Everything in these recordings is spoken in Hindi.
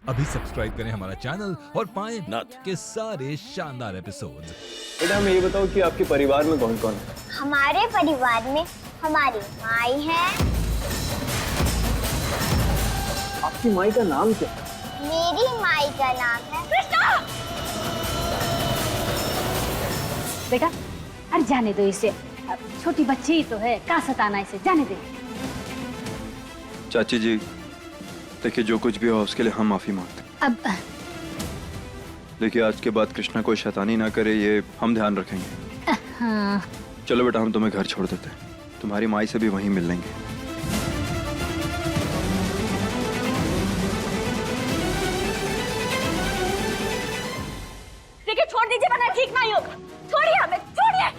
अभी सब्सक्राइब करें हमारा चैनल और पाएं नथ के सारे शानदार एपिसोड्स। बेटा हमें ये बताओ कि आपके परिवार में कौन कौन है? हमारे परिवार में हमारी माई है। आपकी माई का नाम क्या है? मेरी माई का नाम है कृष्णा। बेटा अरे जाने दो इसे, छोटी बच्ची ही तो है, क्या सताना इसे, जाने दे। चाची जी देखिए, जो कुछ भी हो उसके लिए हम माफी मांगते हैं। अब देखिए आज के बाद कृष्णा कोई शैतानी ना करे, ये हम ध्यान रखेंगे। हाँ। चलो बेटा हम तुम्हें घर छोड़ देते हैं, तुम्हारी माई से भी वहीं मिल लेंगे। देखिए छोड़ दीजिए वरना ठीक नहीं होगा। छोड़िए हमें, छोड़िए।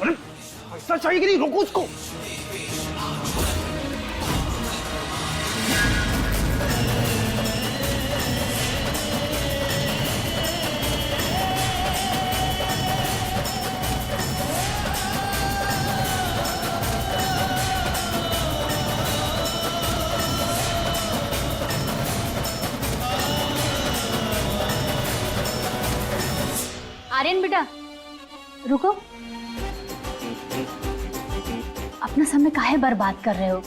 रुक। ऐसा चाहिए कि नहीं, रोको उसको। आर्यन बेटा रुको, अपना समय काहे बर्बाद कर रहे हो?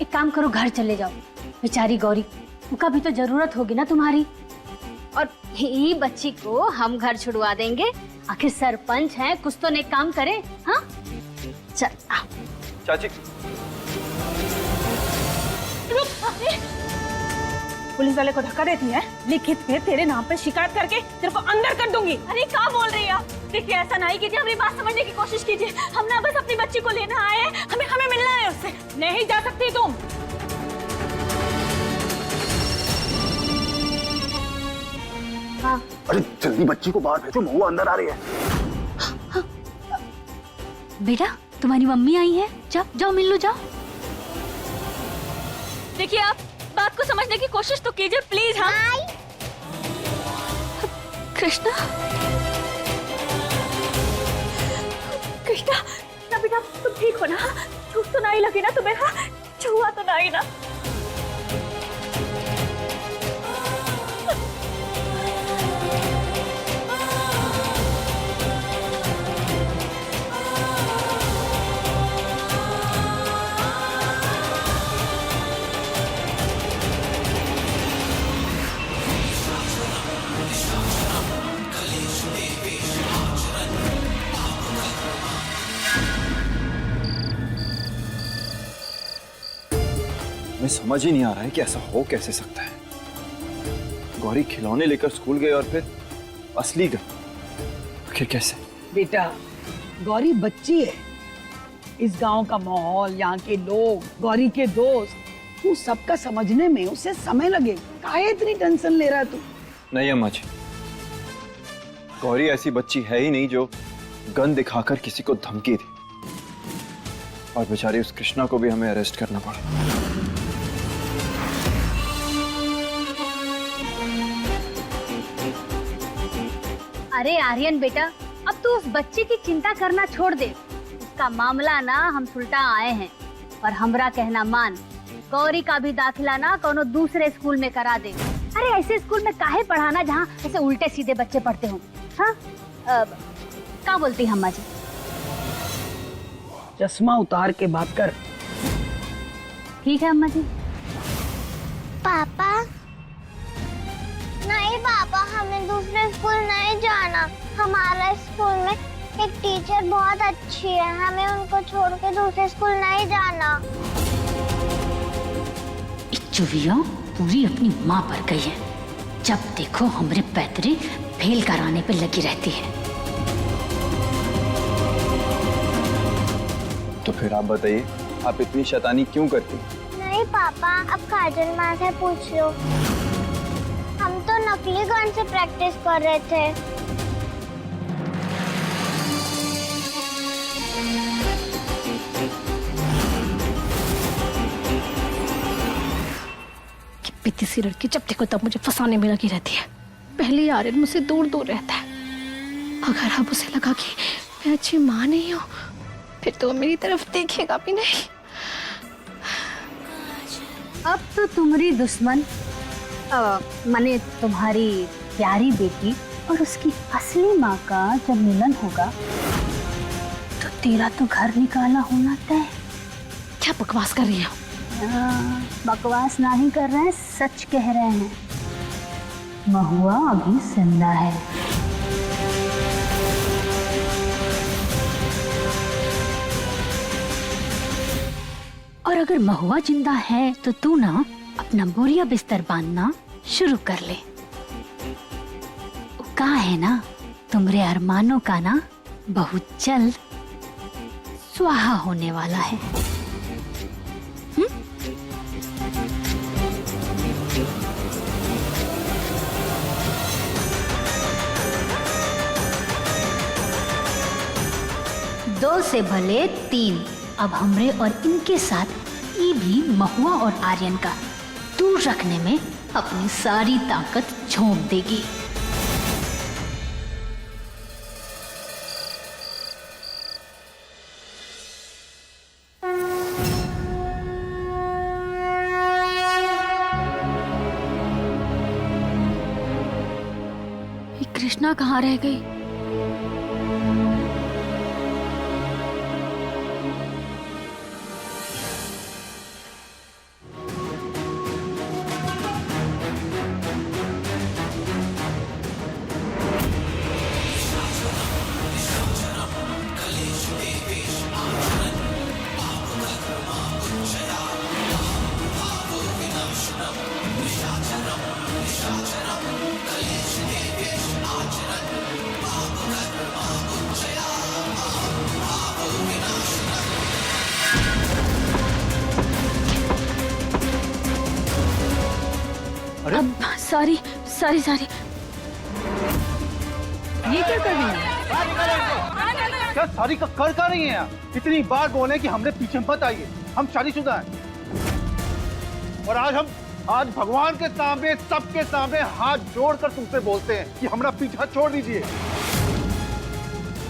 एक काम करो, घर चले जाओ। बेचारी गौरी, उनका भी तो जरूरत होगी ना तुम्हारी। और ये बच्ची को हम घर छुड़वा देंगे, आखिर सरपंच हैं, कुछ तो नेक काम करे। हाँ चल आओ। चाची पुलिस वाले को धक्का देती है, लिखित में तेरे नाम पे शिकायत करके तेरे को अंदर कर दूंगी। अरे क्या बोल रही है आप? देखिए ऐसा नहीं कीजिए, हमें बात समझने की कोशिश कीजिए। हम ना बस अपनी बच्ची को लेना आए हैं, हमें मिलना है उससे। नहीं जा सकती तुम। हाँ अरे जल्दी बच्ची को बाहर भेजो, महुआ अंदर आ रही है। बेटा तुम्हारी मम्मी आई है, जाओ जाओ मिल लो, जाओ। देखिए आप बात को समझने की कोशिश तो कीजिए प्लीज। हाँ कृष्णा, कृष्णा ना बेटा, तुम ठीक हो ना? चोट तो नहीं लगी ना तुम्हें? हाँ छुआ तो नहीं ना? हमें समझ ही नहीं आ रहा है कि ऐसा हो कैसे सकता है। गौरी खिलौने लेकर स्कूल गए और फिर असली गए, आखिर कैसे? बेटा गौरी बच्ची है, इस गांव का माहौल, यहाँ के लोग, गौरी के दोस्त, तू सबका समझने में उसे समय लगेगा। काहे इतनी टेंशन ले रहा है तू? नहीं अम्मा जी, गौरी ऐसी बच्ची है ही नहीं जो गन दिखाकर किसी को धमकी दे। और बेचारी उस कृष्णा को भी हमें अरेस्ट करना पड़ा। अरे आर्यन बेटा, अब तू उस बच्चे की चिंता करना छोड़ दे। उसका मामला ना हम सुलटा आए हैं, और हमरा कहना मान, गौरी का भी दाखिला ना कोनो दूसरे स्कूल में करा दे। अरे ऐसे स्कूल में काहे पढ़ाना जहाँ ऐसे उल्टे सीधे बच्चे पढ़ते हो? हाँ क्या बोलती हैं अम्मा जी? चश्मा उतार के बात कर। ठीक है अम्मा जी। पापा नहीं, पापा हमें दूसरे स्कूल नहीं जाना। हमारा स्कूल में एक टीचर बहुत अच्छी है, हमें उनको छोड़ के दूसरे स्कूल नहीं जाना। चुविया पूरी अपनी माँ पर गई है, जब देखो हमरे पैतरे फेल कराने पे लगी रहती है। तो फिर आप बताइए, आप इतनी शैतानी क्यों करती? नहीं पापा, अब काजल माँ से पूछ लो। हम तो नकली गन से प्रैक्टिस कर रहे थे। पिती सी लड़की जब देखो तब मुझे फंसाने में लगी रहती है। पहले ही आर्यन मुझसे दूर दूर रहता है, अगर अब उसे लगा कि मैं अच्छी माँ नहीं हूँ फिर तो मेरी तरफ देखेगा भी नहीं। अब तो तुम्हारी दुश्मन माने तुम्हारी प्यारी बेटी और उसकी असली माँ का जब मिलन होगा तो तेरा तो घर निकाला होना तय। क्या बकवास कर रही हो? बकवास नहीं कर रहे हैं, सच कह रहे हैं। महुआ अभी जिंदा है। और अगर महुआ जिंदा है तो तू ना अपना बोरिया बिस्तर बांधना शुरू कर ले। कहा है ना तुम्हारे अरमानों का ना बहुत जल्द स्वाहा होने वाला है। दो से भले तीन। अब हमरे और इनके साथ ये भी महुआ और आर्यन का दूर रखने में अपनी सारी ताकत झोंक देगी। ये कृष्णा कहाँ रह गई? Sorry sorry sorry. ये क्या कर रही है? क्या सारी का कर रही हैं आप? कितनी बार बोले कि हमने पीछे मत आइए, हम शादीशुदा हैं। और आज भगवान के सामने, सबके सामने हाथ जोड़कर तुमसे बोलते हैं कि हमारा पीछा छोड़ दीजिए।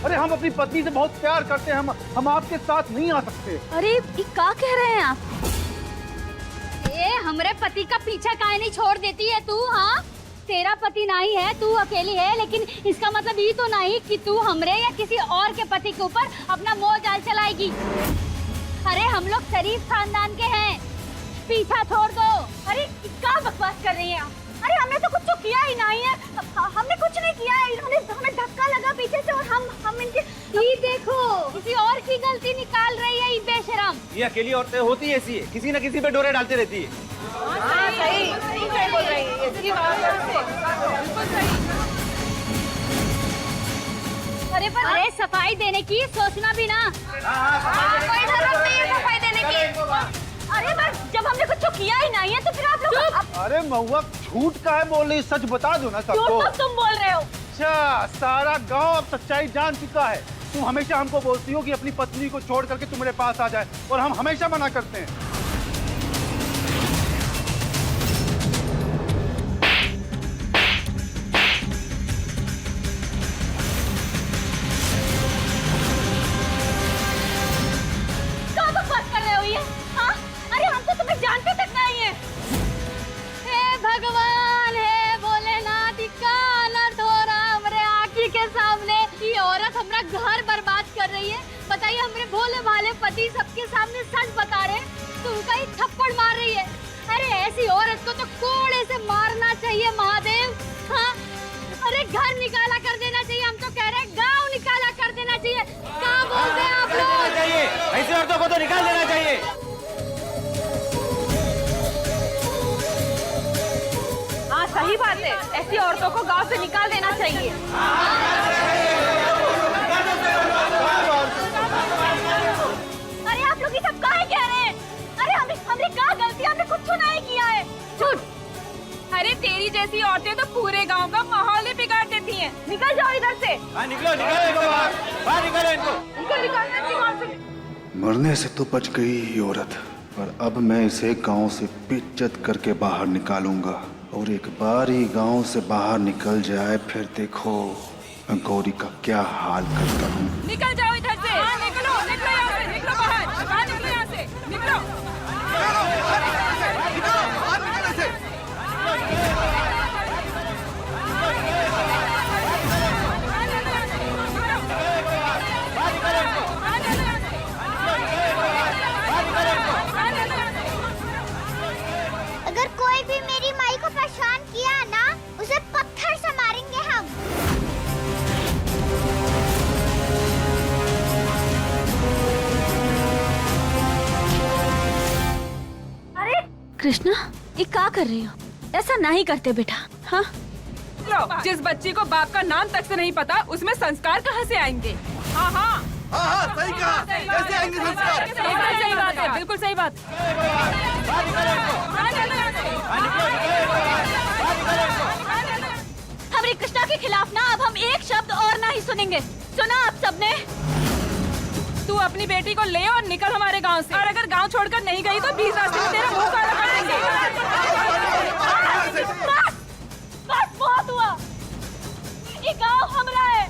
अरे हम अपनी पत्नी से बहुत प्यार करते हैं, हम आपके साथ नहीं आ सकते। अरे ये क्या कह रहे हैं आप? हमरे पति का पीछा काहे नहीं छोड़ देती है तू? हाँ, तेरा पति नहीं है, तू अकेली है, लेकिन इसका मतलब ये तो नहीं कि तू हमरे या किसी और के पति के ऊपर अपना मोह जाल चलाएगी। अरे हम लोग शरीफ खानदान के हैं, पीछा छोड़ दो। अरे क्या बकवास कर रही हैं आप? अरे हमने तो कुछ तो किया ही नहीं है, हमने कुछ नहीं किया है। इन्होंने हमें धक्का लगा पीछे से और हम इनके ये देखो किसी और की गलती निकाल रही है ये बेशरम। ये अकेली औरतें होती ऐसी है, किसी न किसी पे डोरे डालते रहती है। सही बोल रही है, इसकी बात अरे सफाई देने की सोचना भी ना। कोई जरूरत नहीं है सफाई देने की। अरे बस जब हमने कुछ तो किया ही नहीं है तो फिर आप लोग। अरे महुआ झूठ का है बोल रही, सच बता दो ना सबको। तुम बोल रहे हो। अच्छा, सारा गांव अब सच्चाई जान चुका है। तुम हमेशा हमको बोलती हो कि अपनी पत्नी को छोड़ करके तुम्हारे पास आ जाए, और हम हमेशा मना करते हैं। क्या बकवास कर रहे हो ये? हाँ? अरे हम तो तुम्हें जानते तक नहीं है। हे भगवान, हे भोलेनाथ, का अनर्थ हो रहा हमारे आँखी के सामने। ये औरत हमारा घर बर्बाद कर रही है। बताइए, हमारे भोले भाले पति सबके सामने सच बता रहे, तो उनका ही थप्पड़ मार रही है। अरे ऐसी औरत को तो कोड़े से मारना चाहिए महादेव। हाँ? अरे घर निकाला कर देना चाहिए। हम तो कह रहे हैं गाँव निकाला कर देना चाहिए। क्या बोलते हैं आप लोग? ऐसी औरतों को तो निकाल देना चाहिए। हाँ सही बात है, ऐसी औरतों को गांव से निकाल देना चाहिए। अरे आप लोग ये सब काहे कह रहे हैं? अरे हमने क्या गलती, हमने कुछ नहीं किया है। झूठ। अरे तेरी जैसी औरतें तो पूरे गांव का माहौल ही बिगाड़ देती हैं। निकल जाओ इधर से। निकलो इनको बाहर निकालो इनको। मरने से तो बच गई ये औरत, पर अब मैं इसे गांव से पिच्चत करके बाहर निकालूंगा। और एक बार ही गांव से बाहर निकल जाए, फिर देखो मैं गौरी का क्या हाल करता हूँ। निकल जाओ इधर से। हाँ, निकलो यहाँ से, निकलो बाहर निकलो यहाँ से, निकलो। कृष्णा, ये क्या कर रही हो? ऐसा नहीं करते बेटा। हाँ, लो, जिस बच्ची को बाप का नाम तक से नहीं पता, उसमें संस्कार कहाँ से आएंगे? हाँ हाँ सही कहा। कैसे आएंगे संस्कार? सही बात है, बिल्कुल सही बात। हमारी कृष्णा के खिलाफ ना अब हम एक शब्द और नहीं सुनेंगे। सुना आप सबने? तू अपनी बेटी को ले और निकल हमारे गांव से, और अगर गांव छोड़कर नहीं गई तो बीच रास्ते में तेरा मुंह काला कर देंगे। बस बहुत हुआ। ये गांव हमारा है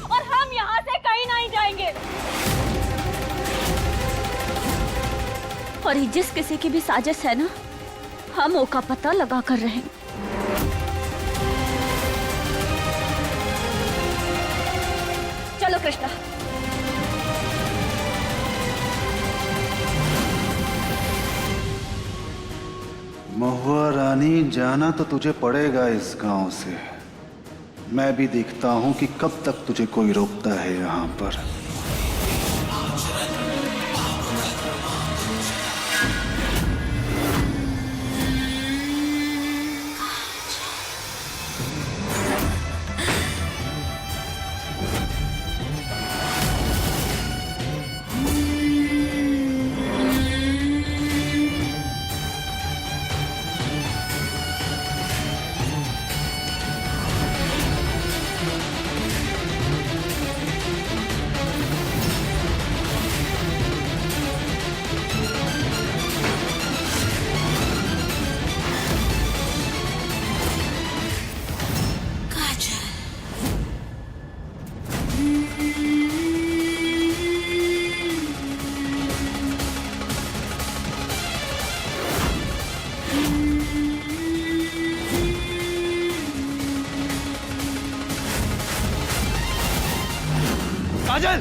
और हम यहाँ से कहीं नहीं जाएंगे। और ये जिस किसी की भी साजिश है ना, हम उसका पता लगा कर रहेंगे। चलो कृष्णा। महुआ रानी, जाना तो तुझे पड़ेगा इस गांव से। मैं भी देखता हूं कि कब तक तुझे कोई रोकता है यहाँ पर। काजल,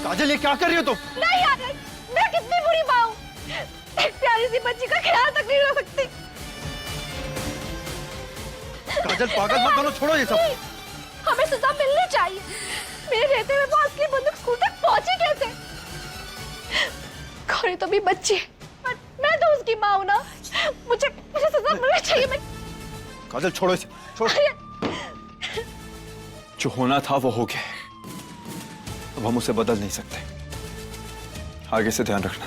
काजल ये क्या कर रही हो तुम? नहीं यार, मैं कितनी बुरी माँ हूँ। एक प्यारी सी बच्ची का ख्याल तक नहीं रख सकती। काजल पागल मत बनो, छोड़ो ये सब। हमें सजा मिलनी चाहिए। मेरे रहते हुए वो असली बंदूक स्कूल तक पहुंची कैसे? गौरी तो भी बच्ची है, पर मैं तो उसकी माँ हूँ ना। मुझे सजा मिलनी चाहिए। मैं काजल छोड़ो इसे, छोड़ो। जो होना था वो हो गया। अब हम उसे बदल नहीं सकते। आगे से ध्यान रखना।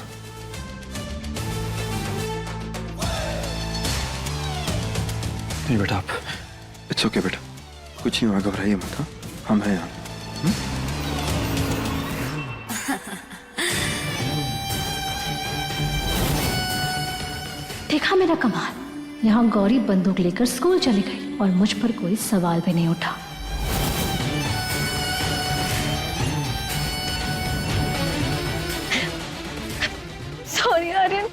नहीं बेटा, आप इट्स ओके बेटा, कुछ नहीं हुआ, घबराइए मत। हाँ, हम हैं यहाँ। देखा मेरा कमाल, यहाँ गौरी बंदूक लेकर स्कूल चली गई और मुझ पर कोई सवाल भी नहीं उठा। सॉरी आर्यन।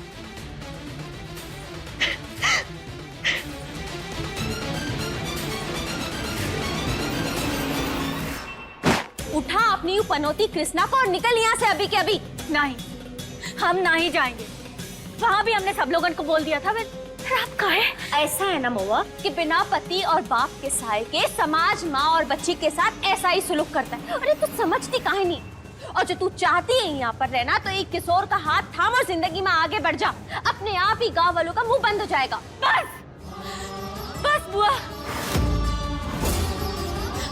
उठा अपनी पनौती कृष्णा को और निकल यहाँ से अभी के अभी। नहीं, हम नहीं जाएंगे। वहाँ भी हमने सब लोगों को बोल दिया था। फिर आप कहे ऐसा है ना महुआ कि बिना पति और बाप के साए के समाज माँ और बच्ची के साथ ऐसा ही सुलूक करता है। अरे तू समझती काहे नहीं? और जो तू चाहती है यहाँ पर रहना, तो एक किशोर का हाथ थाम और जिंदगी में आगे बढ़ जा। अपने आप ही गाँव वालों का मुंह बंद हो जाएगा। बस बस बुआ,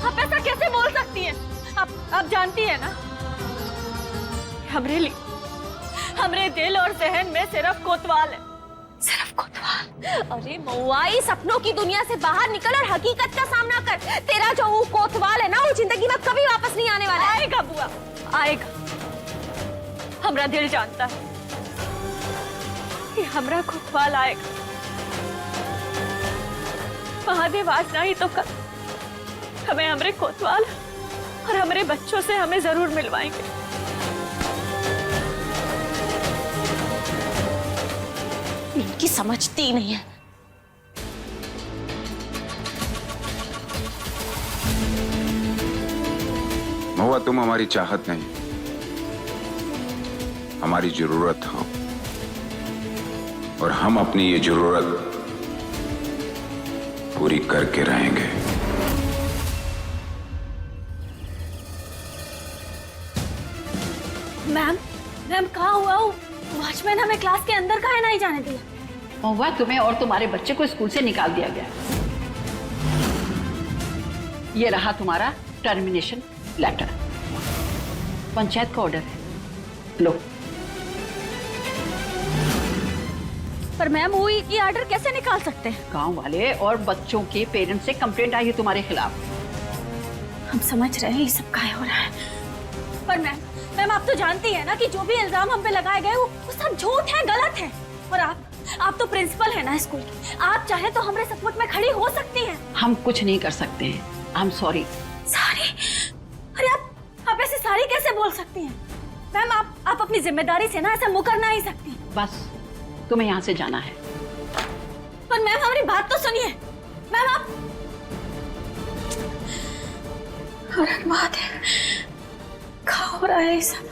आप ऐसा कैसे बोल सकती है? आप जानती है ना, हमरे लिए, हमरे दिल और जहन में सिर्फ कोतवाल है, सिर्फ कोतवाल। अरे महुआई, सपनों की दुनिया से बाहर निकल और हकीकत का सामना कर। तेरा जो वो कोतवाल है ना, वो जिंदगी में कभी वापस नहीं आने वाला। आएगा बुआ, आएगा। हमरा दिल जानता है कि हमरा कोतवाल आएगा। महादेव आज नहीं तो कल हमें हमरे कोतवाल और हमारे बच्चों से हमें जरूर मिलवाएंगे। इनकी समझती नहीं है। महुआ, तुम हमारी चाहत नहीं, हमारी जरूरत हो, और हम अपनी ये जरूरत पूरी करके रहेंगे। मैम मैम कहाँ हुआ? वॉचमैन हमें क्लास के अंदर काहे नहीं जाने दिया? महुआ, तुम्हें और तुम्हारे बच्चे को स्कूल से निकाल दिया गया। ये रहा तुम्हारा टर्मिनेशन लेटर। पंचायत का ऑर्डर है, लो। पर मैम वो ये ऑर्डर कैसे निकाल सकते हैं? गांव वाले और बच्चों के पेरेंट्स से कंप्लेंट आई है तुम्हारे खिलाफ। हम समझ रहे हैं ये सब काहे हो रहा है, पर मैम आप तो जानती है ना कि जो भी इल्जाम हम पे लगाए गए वो सब झूठ है, गलत है। और आप तो प्रिंसिपल है ना स्कूल की, आप चाहे तो हमारे सपोर्ट में खड़ी हो सकती हैं। हम कुछ नहीं कर सकते हैं, आई एम सॉरी। सारी? अरे आप ऐसे सारी कैसे बोल सकती हैं? मैम आप अपनी जिम्मेदारी से ना ऐसा मुकर नहीं सकती। बस तुम्हें यहाँ से जाना है। पर मैम हमारी बात तो सुनिए। मैम आप महादेव, क्या हो रहा है ये सब?